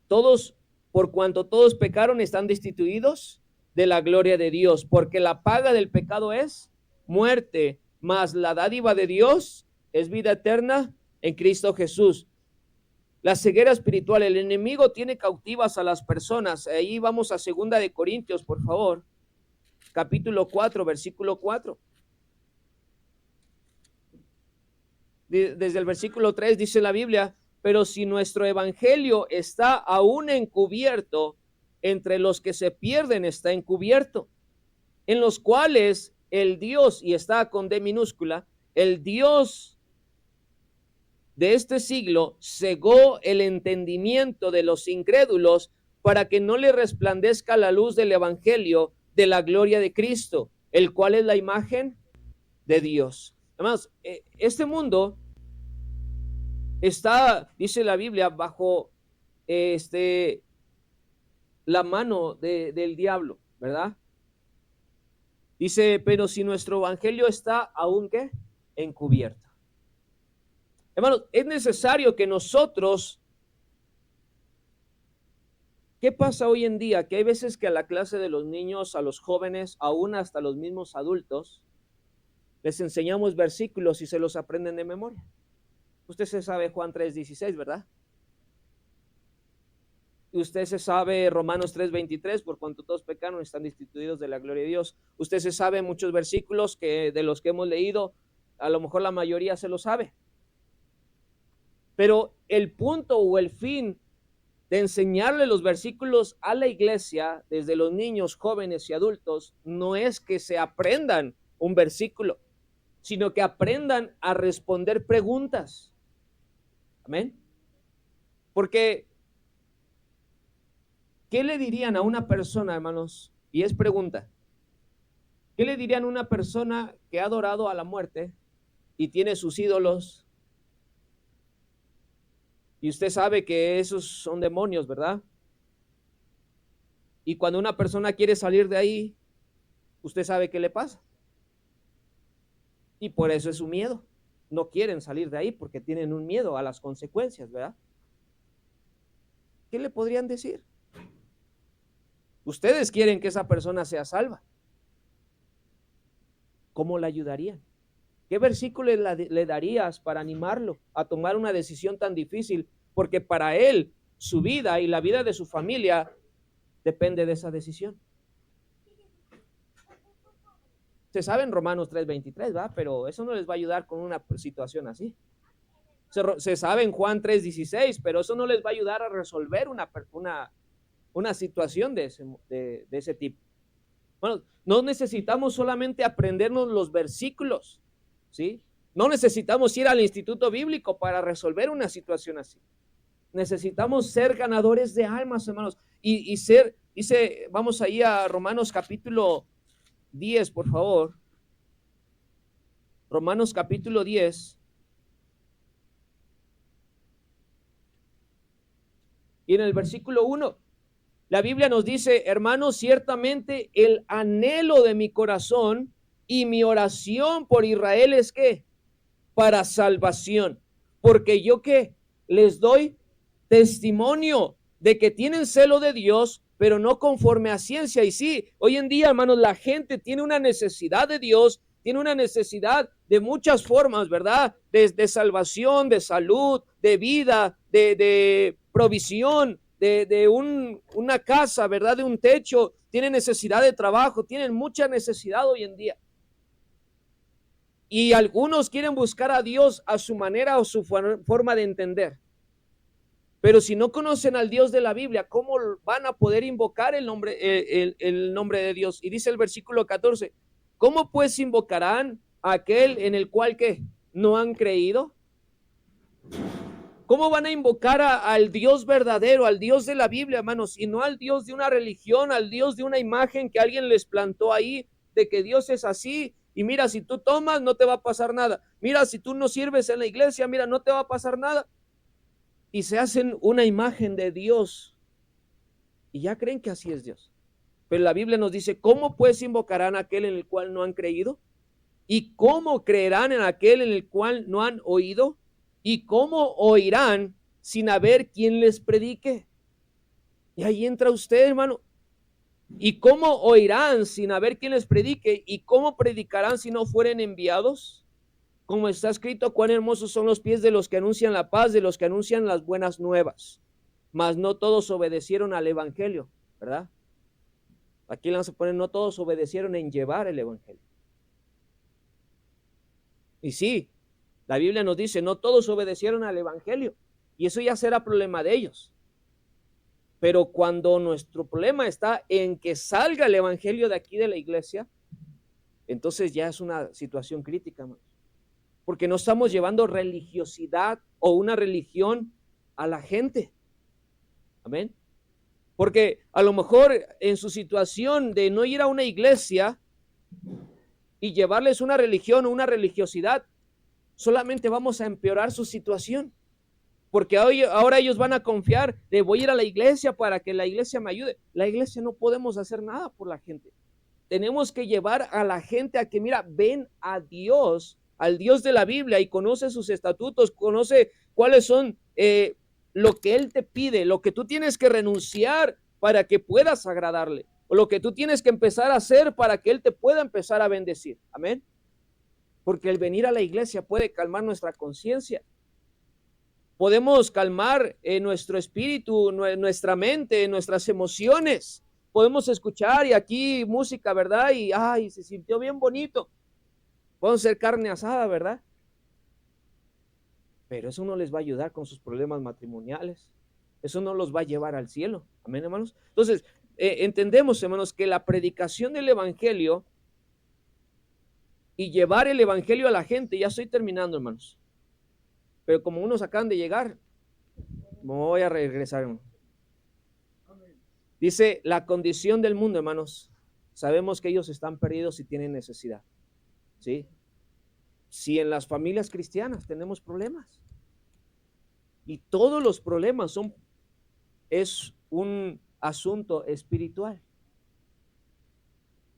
Todos, por cuanto todos pecaron, están destituidos de la gloria de Dios, porque la paga del pecado es muerte, mas la dádiva de Dios es vida eterna en Cristo Jesús. La ceguera espiritual, el enemigo tiene cautivas a las personas. Ahí vamos a 2 de Corintios, por favor, capítulo 4, versículo 4. Desde el versículo 3 dice la Biblia, pero si nuestro evangelio está aún encubierto, entre los que se pierden está encubierto, en los cuales el Dios, y está con D minúscula, el Dios de este siglo cegó el entendimiento de los incrédulos para que no le resplandezca la luz del evangelio de la gloria de Cristo, el cual es la imagen de Dios. Además, este mundo está, dice la Biblia, bajo la mano del diablo, ¿verdad? Dice, pero si nuestro evangelio está aún ¿qué? Encubierto. Hermanos, es necesario que nosotros, ¿qué pasa hoy en día? Que hay veces que a la clase de los niños, a los jóvenes, aún hasta los mismos adultos, les enseñamos versículos y se los aprenden de memoria. Usted se sabe Juan 3:16, ¿verdad? Y usted se sabe Romanos 3:23, por cuanto todos pecaron están destituidos de la gloria de Dios. Usted se sabe muchos versículos que de los que hemos leído, a lo mejor la mayoría se lo sabe. Pero el punto o el fin de enseñarle los versículos a la iglesia, desde los niños, jóvenes y adultos, no es que se aprendan un versículo, sino que aprendan a responder preguntas. Amén. Porque, ¿qué le dirían a una persona, hermanos? Y es pregunta. ¿Qué le dirían a una persona que ha adorado a la muerte y tiene sus ídolos? Y usted sabe que esos son demonios, ¿verdad? Y cuando una persona quiere salir de ahí, usted sabe qué le pasa. Y por eso es su miedo. No quieren salir de ahí porque tienen un miedo a las consecuencias, ¿verdad? ¿Qué le podrían decir? Ustedes quieren que esa persona sea salva. ¿Cómo la ayudarían? ¿Qué versículo le darías para animarlo a tomar una decisión tan difícil? Porque para él, su vida y la vida de su familia depende de esa decisión. Se sabe en Romanos 3:23, ¿va? Pero eso no les va a ayudar con una situación así. Se sabe en Juan 3:16, pero eso no les va a ayudar a resolver una situación de ese tipo. Bueno, no necesitamos solamente aprendernos los versículos, ¿sí? No necesitamos ir al instituto bíblico para resolver una situación así. Necesitamos ser ganadores de almas, hermanos, y ser, dice, vamos ahí a Romanos capítulo 10, por favor. Romanos capítulo 10. Y en el versículo 1, la Biblia nos dice, hermanos, ciertamente el anhelo de mi corazón y mi oración por Israel es ¿qué? Para salvación. Porque yo ¿qué? Les doy testimonio de que tienen celo de Dios, pero no conforme a ciencia. Y sí, hoy en día, hermanos, la gente tiene una necesidad de Dios, tiene una necesidad de muchas formas, ¿verdad? De salvación, de salud, de vida, de provisión, de una casa, ¿verdad? De un techo, tienen necesidad de trabajo, tienen mucha necesidad hoy en día. Y algunos quieren buscar a Dios a su manera o su forma de entender. Pero si no conocen al Dios de la Biblia, ¿cómo van a poder invocar el nombre de Dios? Y dice el versículo 14, ¿cómo pues invocarán a aquel en el cual ¿qué? ¿No han creído? ¿Cómo van a invocar al Dios verdadero, al Dios de la Biblia, hermanos, y no al Dios de una religión, al Dios de una imagen que alguien les plantó ahí, de que Dios es así? Y mira, si tú tomas, no te va a pasar nada. Mira, si tú no sirves en la iglesia, mira, no te va a pasar nada. Y se hacen una imagen de Dios y ya creen que así es Dios. Pero la Biblia nos dice, ¿cómo pues invocarán a aquel en el cual no han creído? ¿Y cómo creerán en aquel en el cual no han oído? ¿Y cómo oirán sin haber quien les predique? Y ahí entra usted, hermano. ¿Y cómo oirán sin haber quien les predique? ¿Y cómo predicarán si no fueren enviados? Como está escrito, cuán hermosos son los pies de los que anuncian la paz, de los que anuncian las buenas nuevas. Mas no todos obedecieron al evangelio, ¿verdad? Aquí le vamos a poner, no todos obedecieron en llevar el evangelio. Y sí, la Biblia nos dice, no todos obedecieron al evangelio. y eso ya será problema de ellos. Pero cuando nuestro problema está en que salga el evangelio de aquí de la iglesia, entonces ya es una situación crítica, hermanos. Porque no estamos llevando religiosidad o una religión a la gente. Amén. Porque a lo mejor en su situación de no ir a una iglesia y llevarles una religión o una religiosidad, solamente vamos a empeorar su situación. Porque ahora ellos van a confiar de voy a ir a la iglesia para que la iglesia me ayude. La iglesia no podemos hacer nada por la gente. Tenemos que llevar a la gente a que, mira, ven a Dios, al Dios de la Biblia, y conoce sus estatutos, conoce cuáles son lo que Él te pide, lo que tú tienes que renunciar para que puedas agradarle, o lo que tú tienes que empezar a hacer para que Él te pueda empezar a bendecir. Amén. Porque el venir a la iglesia puede calmar nuestra conciencia. Podemos calmar nuestro espíritu, nuestra mente, nuestras emociones. Podemos escuchar y aquí música, ¿verdad? Y ay, se sintió bien bonito. Podemos hacer carne asada, ¿verdad? Pero eso no les va a ayudar con sus problemas matrimoniales. Eso no los va a llevar al cielo. Amén, hermanos. Entonces, entendemos, hermanos, que la predicación del evangelio y llevar el evangelio a la gente, ya estoy terminando, hermanos. Pero como unos acaban de llegar, me voy a regresar, hermano. Dice, la condición del mundo, hermanos, sabemos que ellos están perdidos y tienen necesidad, ¿sí? Si en las familias cristianas tenemos problemas, y todos los problemas es un asunto espiritual.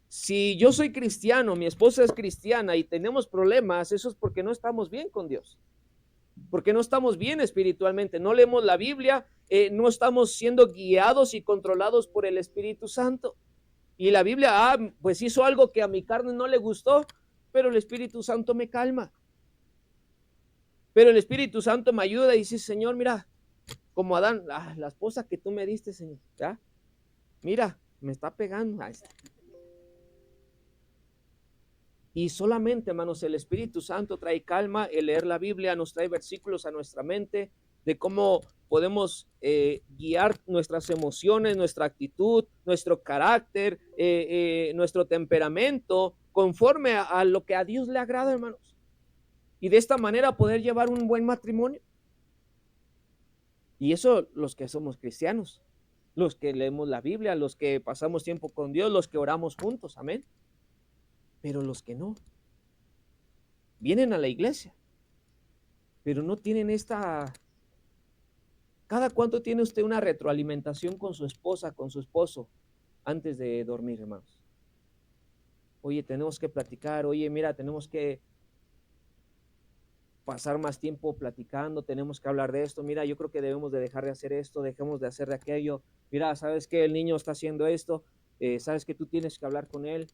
Si yo soy cristiano, mi esposa es cristiana y tenemos problemas, eso es porque no estamos bien con Dios. Porque no estamos bien espiritualmente, no leemos la Biblia, no estamos siendo guiados y controlados por el Espíritu Santo. Y la Biblia, pues hizo algo que a mi carne no le gustó, pero el Espíritu Santo me calma. Pero el Espíritu Santo me ayuda y dice, Señor, mira, como Adán, la esposa que tú me diste, Señor, ¿ya? Mira, me está pegando. Y solamente, hermanos, el Espíritu Santo trae calma. El leer la Biblia nos trae versículos a nuestra mente de cómo podemos guiar nuestras emociones, nuestra actitud, nuestro carácter, nuestro temperamento, conforme a lo que a Dios le agrada, hermanos. Y de esta manera poder llevar un buen matrimonio. Y eso los que somos cristianos, los que leemos la Biblia, los que pasamos tiempo con Dios, los que oramos juntos, amén. Pero los que no, vienen a la iglesia, pero no tienen esta... ¿Cada cuánto tiene usted una retroalimentación con su esposa, con su esposo, antes de dormir, hermanos? Oye, tenemos que platicar, oye, mira, tenemos que pasar más tiempo platicando, tenemos que hablar de esto, mira, yo creo que debemos de dejar de hacer esto, dejemos de hacer de aquello, mira, sabes que el niño está haciendo esto, sabes que tú tienes que hablar con él,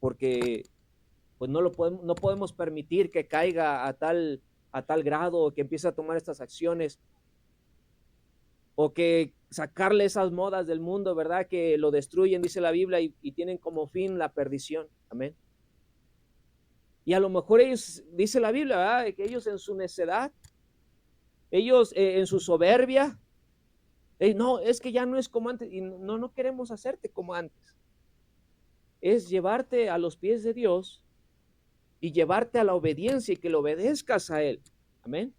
porque pues no podemos permitir que caiga a tal grado, o que empiece a tomar estas acciones, o que sacarle esas modas del mundo, ¿verdad? Que lo destruyen, dice la Biblia, y tienen como fin la perdición, amén. Y a lo mejor ellos, dice la Biblia, ¿verdad? Que ellos en su necedad, ellos en su soberbia, no, es que ya no es como antes, y no queremos hacerte como antes. Es llevarte a los pies de Dios y llevarte a la obediencia y que lo obedezcas a Él. Amén.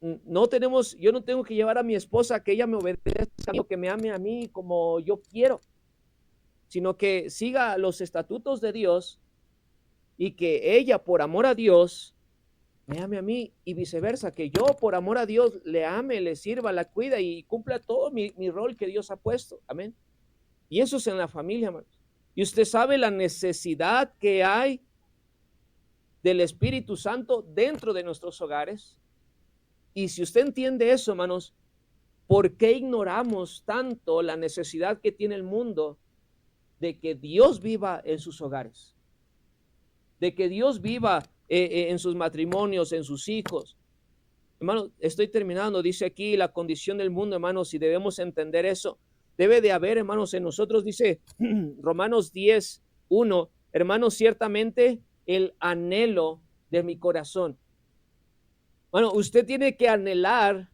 Yo no tengo que llevar a mi esposa a que ella me obedezca o que me ame a mí como yo quiero, sino que siga los estatutos de Dios y que ella por amor a Dios me ame a mí y viceversa, que yo por amor a Dios le ame, le sirva, la cuida y cumpla todo mi rol que Dios ha puesto. Amén. Y eso es en la familia, hermanos. Y usted sabe la necesidad que hay del Espíritu Santo dentro de nuestros hogares. Y si usted entiende eso, hermanos, ¿por qué ignoramos tanto la necesidad que tiene el mundo de que Dios viva en sus hogares? De que Dios viva en sus matrimonios, en sus hijos. Hermanos, estoy terminando, dice aquí la condición del mundo, hermanos, y debemos entender eso. Debe de haber, hermanos, en nosotros, dice Romanos 10:1, hermanos, ciertamente el anhelo de mi corazón. Bueno, usted tiene que anhelar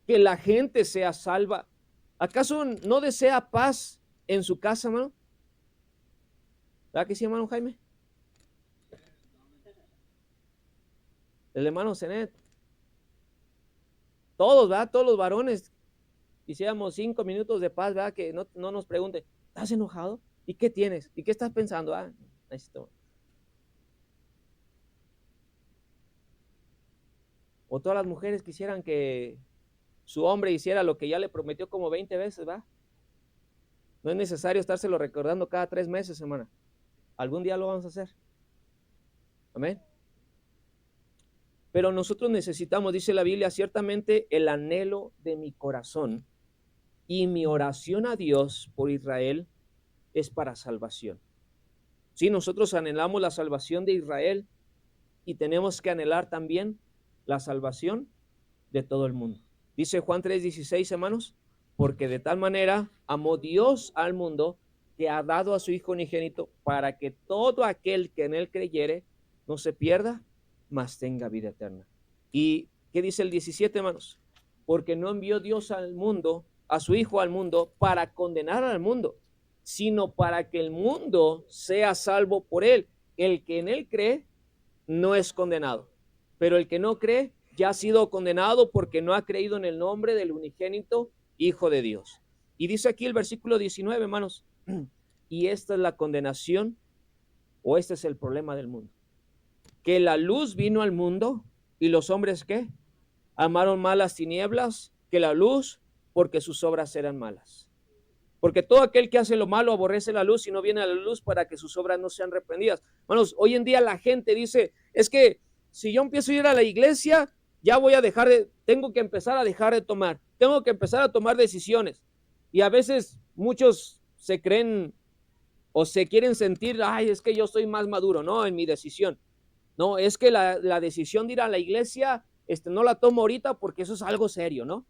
que la gente sea salva. ¿Acaso no desea paz en su casa, hermano? ¿Verdad que sí, hermano Jaime? El hermano Zenet. Todos, ¿verdad? Todos los varones quisiéramos 5 minutos de paz, ¿verdad? Que no nos pregunte, ¿estás enojado? ¿Y qué tienes? ¿Y qué estás pensando? Necesito. O todas las mujeres quisieran que su hombre hiciera lo que ya le prometió como 20 veces, ¿verdad? No es necesario estárselo recordando cada 3 meses, hermana. Algún día lo vamos a hacer. Amén. Pero nosotros necesitamos, dice la Biblia, ciertamente el anhelo de mi corazón y mi oración a Dios por Israel es para salvación. Sí, nosotros anhelamos la salvación de Israel y tenemos que anhelar también la salvación de todo el mundo. Dice Juan 3:16, hermanos, porque de tal manera amó Dios al mundo que ha dado a su Hijo unigénito para que todo aquel que en él creyere no se pierda, mas tenga vida eterna. ¿Y qué dice el 17, hermanos? Porque no envió Dios al mundo, a su Hijo al mundo, para condenar al mundo, sino para que el mundo sea salvo por él. El que en él cree no es condenado, pero el que no cree ya ha sido condenado porque no ha creído en el nombre del unigénito Hijo de Dios. Y dice aquí el versículo 19, hermanos, y esta es la condenación, o este es el problema del mundo, que la luz vino al mundo y los hombres, ¿qué? Amaron más las tinieblas que la luz, porque sus obras eran malas. Porque todo aquel que hace lo malo aborrece la luz y no viene a la luz para que sus obras no sean reprendidas. Hermanos, hoy en día la gente dice, es que si yo empiezo a ir a la iglesia, ya voy a dejar de, tengo que empezar a dejar de tomar, tengo que empezar a tomar decisiones. Y a veces muchos se creen o se quieren sentir, ay, es que yo soy más maduro, ¿no? En mi decisión. No, es que la decisión de ir a la iglesia, no la tomo ahorita porque eso es algo serio, ¿no?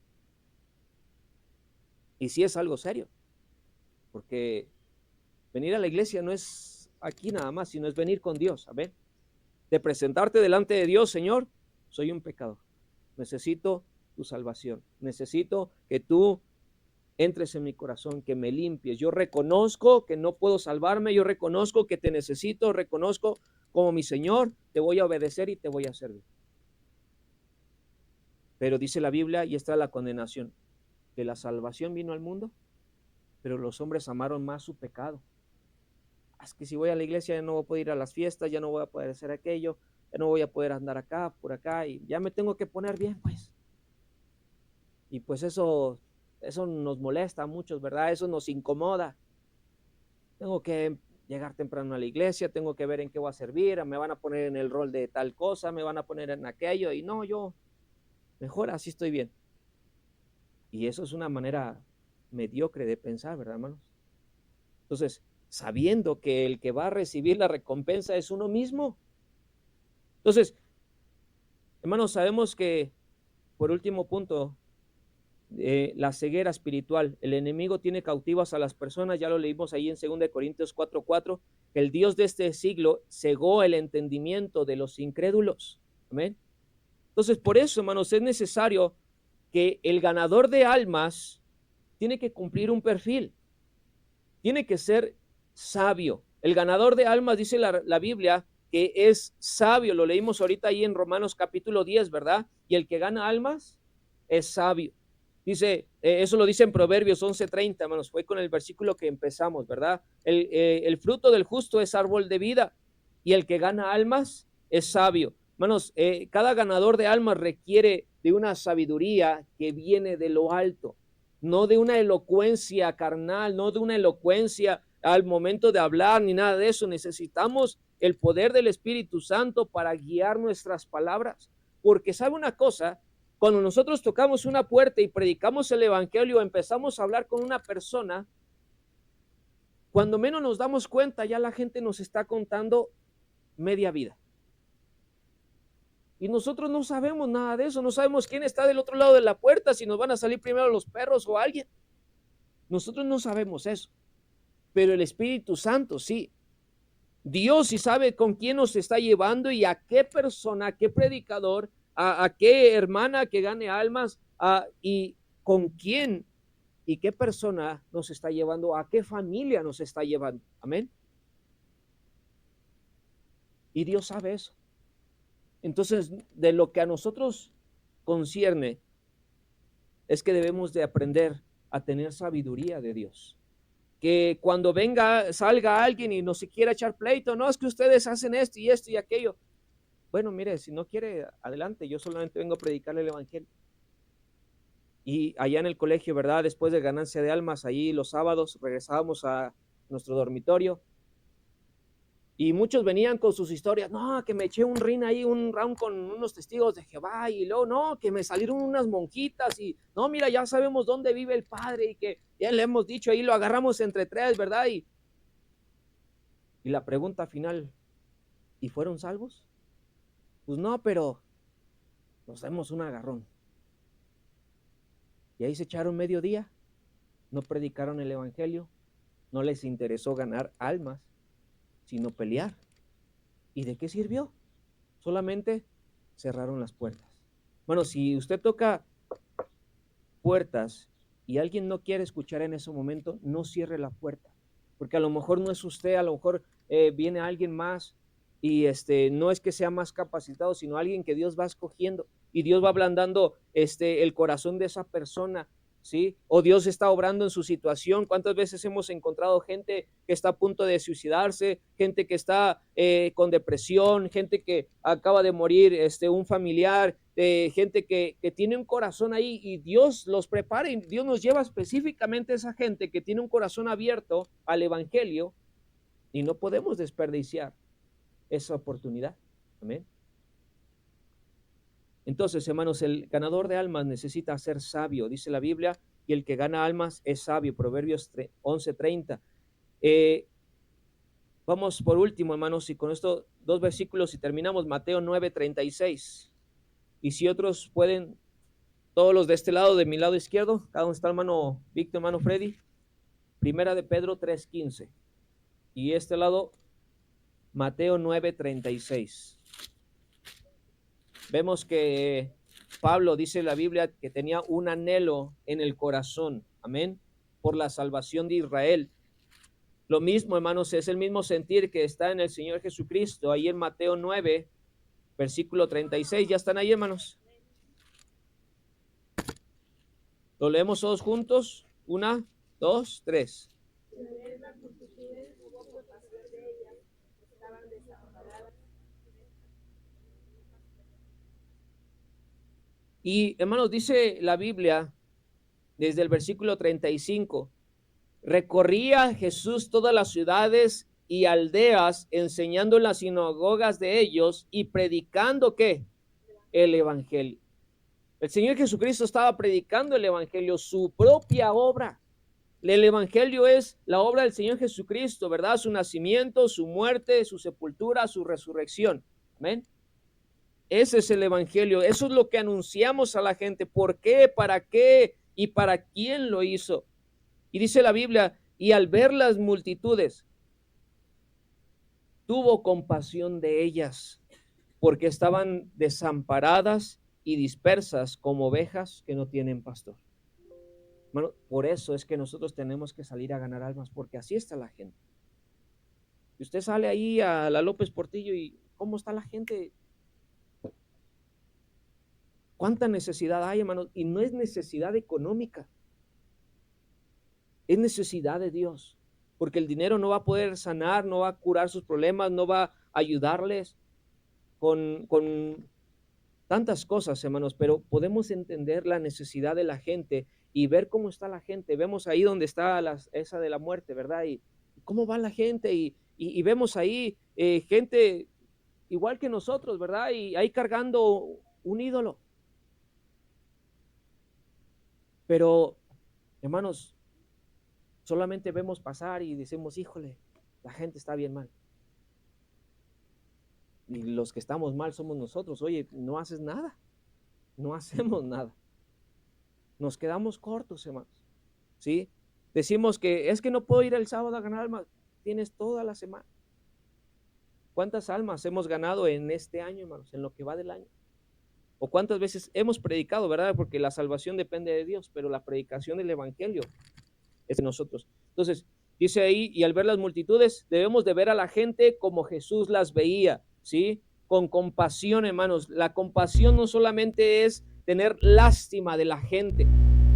Y sí es algo serio, porque venir a la iglesia no es aquí nada más, sino es venir con Dios, amén. De presentarte delante de Dios, Señor, soy un pecador, necesito tu salvación, necesito que tú entres en mi corazón, que me limpies. Yo reconozco que no puedo salvarme, yo reconozco que te necesito, reconozco como mi Señor, te voy a obedecer y te voy a servir. Pero dice la Biblia, y esta es la condenación, que la salvación vino al mundo, pero los hombres amaron más su pecado. Es que si voy a la iglesia ya no voy a poder ir a las fiestas, ya no voy a poder hacer aquello, ya no voy a poder andar acá, por acá, y ya me tengo que poner bien, pues. Y pues eso nos molesta a muchos, ¿verdad? Eso nos incomoda. Tengo que llegar temprano a la iglesia, tengo que ver en qué voy a servir, me van a poner en el rol de tal cosa, me van a poner en aquello, y no, yo mejor así estoy bien. Y eso es una manera mediocre de pensar, ¿verdad, hermanos? Entonces, sabiendo que el que va a recibir la recompensa es uno mismo. Entonces, hermanos, sabemos que, por último punto, la ceguera espiritual. El enemigo tiene cautivas a las personas, ya lo leímos ahí en 2 Corintios 4:4, que el Dios de este siglo cegó el entendimiento de los incrédulos. Amén. Entonces, por eso, hermanos, es necesario que el ganador de almas tiene que cumplir un perfil, tiene que ser sabio. El ganador de almas, dice la Biblia, que es sabio, lo leímos ahorita ahí en Romanos capítulo 10, ¿verdad? Y el que gana almas es sabio. Dice, eso lo dice en Proverbios 11:30, hermanos, fue con el versículo que empezamos, ¿verdad? El fruto del justo es árbol de vida y el que gana almas es sabio. Hermanos, cada ganador de almas requiere de una sabiduría que viene de lo alto, no de una elocuencia carnal, no de una elocuencia al momento de hablar, ni nada de eso. Necesitamos el poder del Espíritu Santo para guiar nuestras palabras, porque sabe una cosa, cuando nosotros tocamos una puerta y predicamos el evangelio, empezamos a hablar con una persona, cuando menos nos damos cuenta, ya la gente nos está contando media vida. Y nosotros no sabemos nada de eso, no sabemos quién está del otro lado de la puerta, si nos van a salir primero los perros o alguien. Nosotros no sabemos eso, pero el Espíritu Santo sí. Dios sí sabe con quién nos está llevando y a qué persona, a qué predicador, a qué hermana que gane almas, y con quién y qué persona nos está llevando, a qué familia nos está llevando. Amén. Y Dios sabe eso. Entonces, de lo que a nosotros concierne, es que debemos de aprender a tener sabiduría de Dios. Que cuando salga alguien y no se quiera echar pleito, no, es que ustedes hacen esto y aquello. Bueno, mire, si no quiere, adelante, yo solamente vengo a predicarle el evangelio. Y allá en el colegio, ¿verdad? Después de ganancia de almas, allí los sábados regresábamos a nuestro dormitorio. Y muchos venían con sus historias, no, que me eché un rin ahí, un round con unos testigos de Jehová, y luego, no, que me salieron unas monjitas, y no, mira, ya sabemos dónde vive el Padre, y que ya le hemos dicho ahí, lo agarramos entre tres, ¿verdad? Y la pregunta final, ¿y fueron salvos? Pues no, pero nos demos un agarrón. Y ahí se echaron mediodía, no predicaron el evangelio, no les interesó ganar almas, sino pelear. ¿Y de qué sirvió? Solamente cerraron las puertas. Bueno, si usted toca puertas y alguien no quiere escuchar en ese momento, no cierre la puerta, porque a lo mejor no es usted, a lo mejor viene alguien más y no es que sea más capacitado, sino alguien que Dios va escogiendo y Dios va ablandando el corazón de esa persona, ¿sí? O Dios está obrando en su situación. ¿Cuántas veces hemos encontrado gente que está a punto de suicidarse, gente que está con depresión, gente que acaba de morir un familiar, gente que tiene un corazón ahí y Dios los prepara y Dios nos lleva específicamente a esa gente que tiene un corazón abierto al evangelio y no podemos desperdiciar esa oportunidad. Amén. Entonces, hermanos, el ganador de almas necesita ser sabio, dice la Biblia, y el que gana almas es sabio, Proverbios 11:30. Vamos por último, hermanos, y con estos dos versículos y terminamos, Mateo 9:36. Y si otros pueden, todos los de este lado, de mi lado izquierdo, cada uno está, hermano Víctor, hermano Freddy, Primera de Pedro 3:15. Y este lado, Mateo 9:36. Vemos que Pablo dice en la Biblia que tenía un anhelo en el corazón, amén, por la salvación de Israel. Lo mismo, hermanos, es el mismo sentir que está en el Señor Jesucristo, ahí en Mateo 9, versículo 36. ¿Ya están ahí, hermanos? ¿Lo leemos todos juntos? 1, 2, 3. Y, hermanos, dice la Biblia desde el versículo 35, recorría Jesús todas las ciudades y aldeas, enseñando en las sinagogas de ellos y predicando, ¿qué? El evangelio. El Señor Jesucristo estaba predicando el evangelio, su propia obra. El evangelio es la obra del Señor Jesucristo, ¿verdad? Su nacimiento, su muerte, su sepultura, su resurrección. Amén. Ese es el evangelio, eso es lo que anunciamos a la gente. ¿Por qué? ¿Para qué? ¿Y para quién lo hizo? Y dice la Biblia, y al ver las multitudes, tuvo compasión de ellas, porque estaban desamparadas y dispersas como ovejas que no tienen pastor. Bueno, por eso es que nosotros tenemos que salir a ganar almas, porque así está la gente. Y usted sale ahí a la López Portillo y ¿cómo está la gente? ¿Cuánta necesidad hay, hermanos? Y no es necesidad económica, es necesidad de Dios, porque el dinero no va a poder sanar, no va a curar sus problemas, no va a ayudarles con tantas cosas, hermanos, pero podemos entender la necesidad de la gente y ver cómo está la gente. Vemos ahí donde está esa de la muerte, ¿verdad? Y cómo va la gente y vemos ahí gente igual que nosotros, ¿verdad? Y ahí cargando un ídolo. Pero, hermanos, solamente vemos pasar y decimos, híjole, la gente está bien mal. Y los que estamos mal somos nosotros. Oye, no haces nada, no hacemos nada. Nos quedamos cortos, hermanos. ¿Sí? Decimos que es que no puedo ir el sábado a ganar almas. Tienes toda la semana. ¿Cuántas almas hemos ganado en este año, hermanos? En lo que va del año. o cuántas veces hemos predicado, ¿verdad? Porque la salvación depende de Dios, pero la predicación del evangelio es de nosotros. Entonces, dice ahí, y al ver las multitudes, debemos de ver a la gente como Jesús las veía, ¿sí? Con compasión, hermanos. La compasión no solamente es tener lástima de la gente,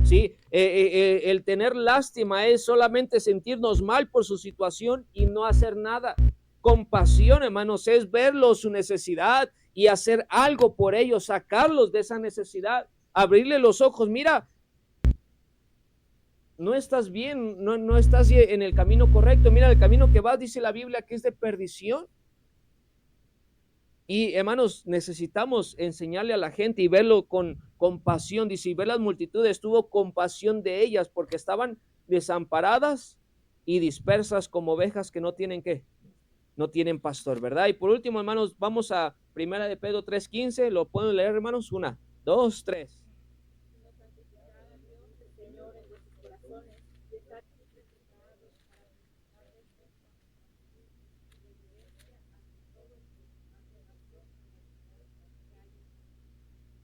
¿sí? El tener lástima es solamente sentirnos mal por su situación y no hacer nada. Compasión, hermanos, es verlos su necesidad y hacer algo por ellos, sacarlos de esa necesidad, abrirle los ojos. Mira, no estás bien, no estás en el camino correcto. Mira, el camino que vas, dice la Biblia, que es de perdición. Y hermanos, necesitamos enseñarle a la gente y verlo con compasión. Dice, y ver las multitudes, tuvo compasión de ellas porque estaban desamparadas y dispersas como ovejas que no tienen ¿qué? No tienen pastor, ¿verdad? Y por último, hermanos, vamos a Primera de Pedro 3:15. ¿Lo pueden leer, hermanos? 1, 2, 3.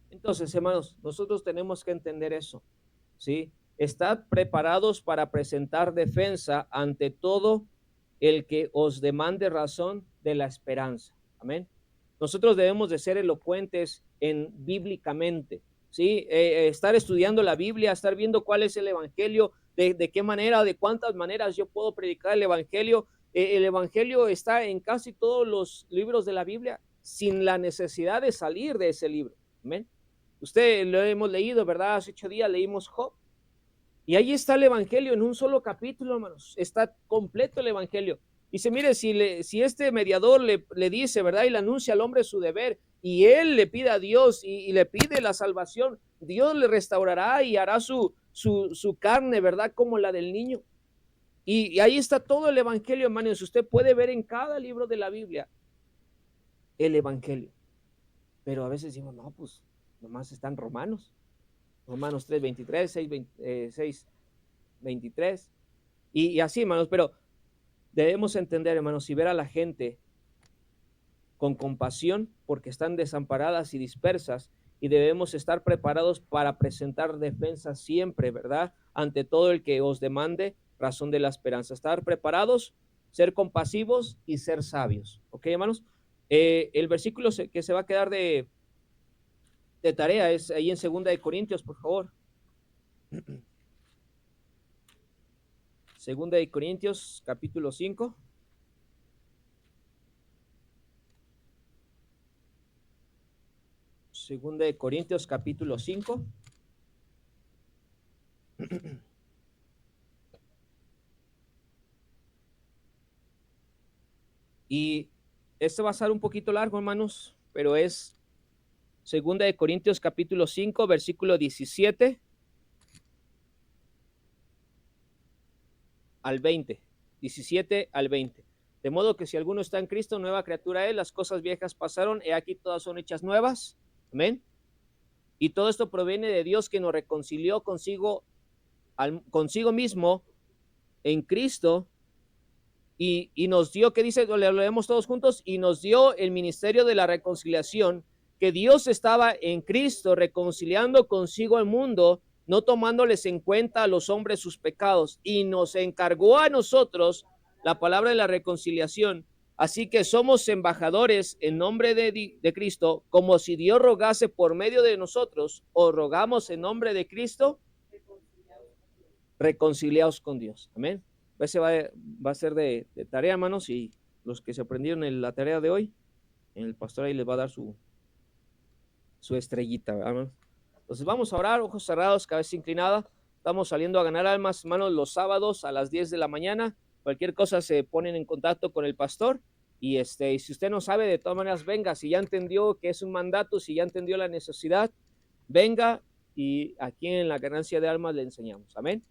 Entonces, hermanos, nosotros tenemos que entender eso, ¿sí? Estad preparados para presentar defensa ante todo el que os demande razón de la esperanza. Amén. Nosotros debemos de ser elocuentes en bíblicamente, ¿sí? Estar estudiando la Biblia, estar viendo cuál es el evangelio, de qué manera, de cuántas maneras yo puedo predicar el evangelio. El evangelio está en casi todos los libros de la Biblia sin la necesidad de salir de ese libro. Amén. Usted lo hemos leído, ¿verdad? Hace 8 días leímos Job. Y ahí está el evangelio en un solo capítulo, hermanos. Está completo el evangelio. Dice, mire, si este mediador le dice, ¿verdad? Y le anuncia al hombre su deber, y él le pide a Dios y le pide la salvación, Dios le restaurará y hará su carne, ¿verdad? Como la del niño. Y ahí está todo el evangelio, hermanos. Usted puede ver en cada libro de la Biblia el evangelio. Pero a veces decimos, no, pues nomás están Romanos 3:23, 6:23, y así, hermanos, pero debemos entender, hermanos, y ver a la gente con compasión porque están desamparadas y dispersas, y debemos estar preparados para presentar defensa siempre, ¿verdad? Ante todo el que os demande razón de la esperanza. Estar preparados, ser compasivos y ser sabios. ¿Ok, hermanos? El versículo que se va a quedar de tarea es ahí en 2 Corintios, por favor. 2 Corintios, capítulo 5. Segunda de Corintios, capítulo 5. Y este va a ser un poquito largo, hermanos, pero es Segunda de Corintios, capítulo 5, versículo 17 al 20. 17 al 20. De modo que si alguno está en Cristo, nueva criatura es, las cosas viejas pasaron, he aquí todas son hechas nuevas. Amén. Y todo esto proviene de Dios, que nos reconcilió consigo mismo en Cristo, y nos dio, ¿qué dice? Lo leemos todos juntos, y nos dio el ministerio de la reconciliación, que Dios estaba en Cristo reconciliando consigo al mundo, no tomándoles en cuenta a los hombres sus pecados, y nos encargó a nosotros la palabra de la reconciliación. Así que somos embajadores en nombre de Cristo, como si Dios rogase por medio de nosotros, o rogamos en nombre de Cristo, reconciliados con Dios. Amén. Ese va a ser de tarea, hermanos, y los que se aprendieron en la tarea de hoy, el pastor ahí les va a dar su estrellita, hermanos. Entonces vamos a orar, ojos cerrados, cabeza inclinada. Estamos saliendo a ganar almas, hermanos, los sábados a las 10 de la mañana. Cualquier cosa se ponen en contacto con el pastor. Y si usted no sabe, de todas maneras, venga. Si ya entendió que es un mandato, si ya entendió la necesidad, venga, y aquí en la ganancia de almas le enseñamos. Amén.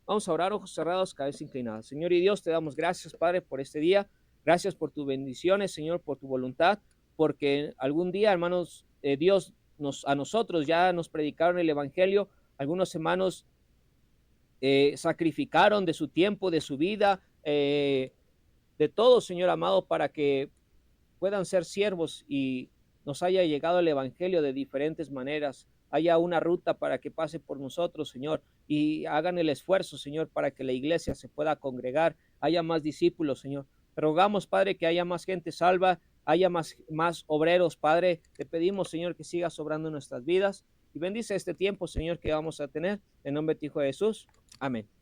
Vamos a orar, ojos cerrados, cabeza inclinada. Señor y Dios, te damos gracias, Padre, por este día. Gracias por tus bendiciones, Señor, por tu voluntad, porque algún día, hermanos, Dios, a nosotros ya nos predicaron el evangelio. Algunos hermanos sacrificaron de su tiempo, de su vida, de todo, Señor amado, para que puedan ser siervos y nos haya llegado el evangelio de diferentes maneras, haya una ruta para que pase por nosotros, Señor, y hagan el esfuerzo, Señor, para que la iglesia se pueda congregar, haya más discípulos, Señor. Rogamos, Padre, que haya más gente salva, haya más obreros, Padre. Te pedimos, Señor, que sigas obrando en nuestras vidas y bendice este tiempo, Señor, que vamos a tener. En nombre de tu Hijo Jesús. Amén.